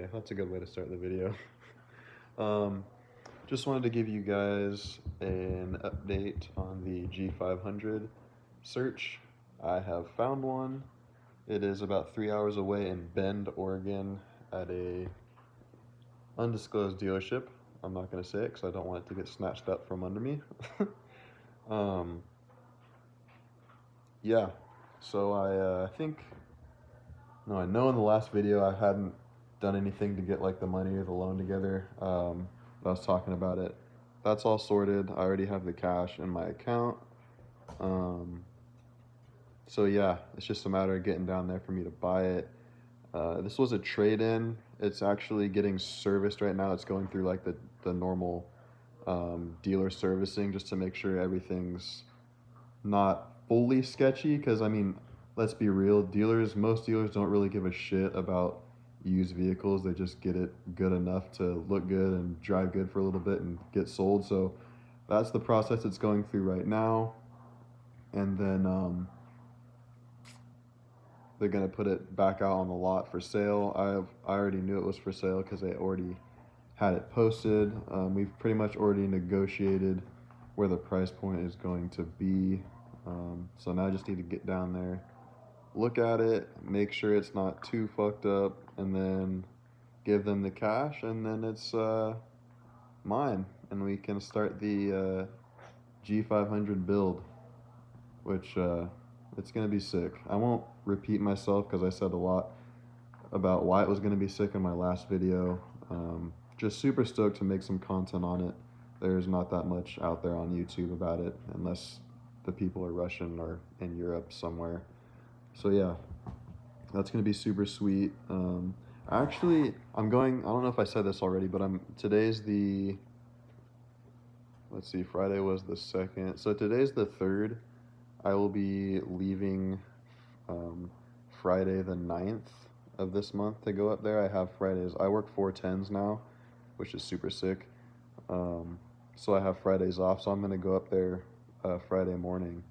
Okay, that's a good way to start the video. um, just wanted to give you guys an update on the G500 search. I have found one. It is about 3 hours away in Bend, Oregon, at a undisclosed dealership. I'm not going to say it because I don't want it to get snatched up from under me. um, yeah, so I think, no, I know in the last video I hadn't done anything to get like the money or the loan together. I was talking about it. That's all sorted. I already have the cash in my account. Um, so yeah, it's just a matter of getting down there for me to buy it. This was a trade-in. It's actually getting serviced right now. It's going through like the normal dealer servicing just to make sure everything's not fully sketchy. Because I mean, let's be real, most dealers don't really give a shit about used vehicles. They just get it good enough to look good and drive good for a little bit and get sold. So that's the process it's going through right now. And then they're gonna put it back out on the lot for sale. I already knew it was for sale because they already had it posted. We've pretty much already negotiated where the price point is going to be. So now I just need to get down there, look at it, make sure it's not too fucked up, and then give them the cash, and then it's mine, and we can start the G500 build, which it's gonna be sick. I won't repeat myself because I said a lot about why it was gonna be sick in my last video. Just super stoked to make some content on it. There's not that much out there on YouTube about it unless the people are Russian or in Europe somewhere. So yeah, that's gonna be super sweet. Actually, I'm going, I don't know if I said this already, but today's the, let's see, Friday was the 2nd. So today's the 3rd. I will be leaving Friday the 9th of this month to go up there. I have Fridays, I work 410s now, which is super sick. So I have Fridays off, so I'm gonna go up there Friday morning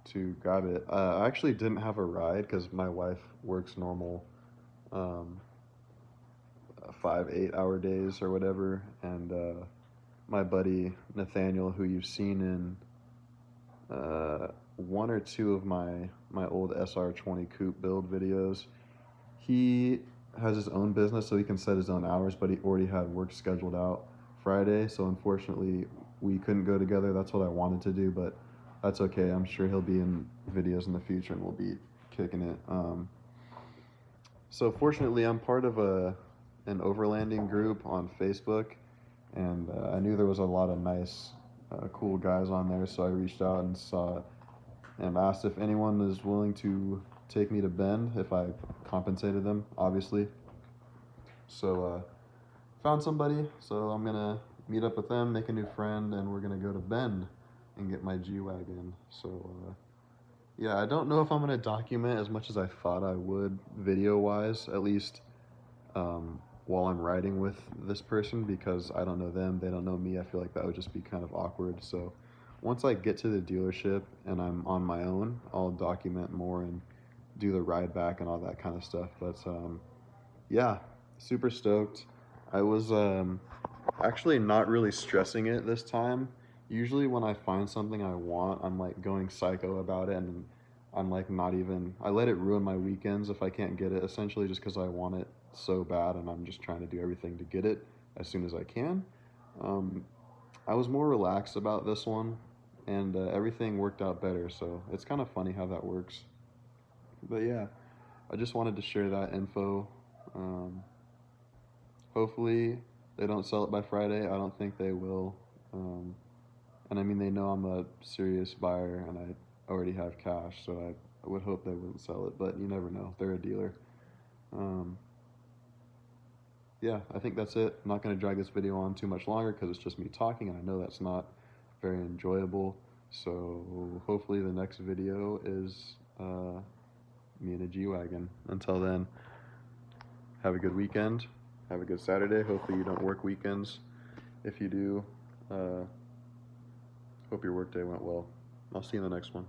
to grab it. I actually didn't have a ride because my wife works normal 5 8 hour days or whatever, and my buddy Nathaniel, who you've seen in one or two of my old SR20 coupe build videos, he has his own business, so he can set his own hours, but he already had work scheduled out Friday, so unfortunately we couldn't go together. That's what I wanted to do, but that's okay. I'm sure he'll be in videos in the future and we'll be kicking it. So fortunately, I'm part of an overlanding group on Facebook, and I knew there was a lot of nice, cool guys on there, so I reached out and asked if anyone was willing to take me to Bend, if I compensated them, obviously. So found somebody, so I'm gonna meet up with them, make a new friend, and we're gonna go to Bend and get my G-Wagon. So yeah, I don't know if I'm gonna document as much as I thought I would video-wise, at least while I'm riding with this person, because I don't know them, they don't know me. I feel like that would just be kind of awkward. So once I get to the dealership and I'm on my own, I'll document more and do the ride back and all that kind of stuff. But yeah, super stoked. I was actually not really stressing it this time. Usually when I find something I want, I'm like going psycho about it, and I'm like not even, I let it ruin my weekends if I can't get it, essentially just because I want it so bad and I'm just trying to do everything to get it as soon as I can. I was more relaxed about this one, and everything worked out better, so it's kind of funny how that works. But yeah, I just wanted to share that info. Hopefully they don't sell it by Friday. I don't think they will. And I mean, they know I'm a serious buyer and I already have cash, so I would hope they wouldn't sell it, but you never know. They're a dealer. Yeah, I think that's it. I'm not going to drag this video on too much longer because it's just me talking, and I know that's not very enjoyable. So hopefully the next video is me in a G-Wagon. Until then, have a good weekend. Have a good Saturday. Hopefully you don't work weekends. If you do, hope your workday went well. I'll see you in the next one.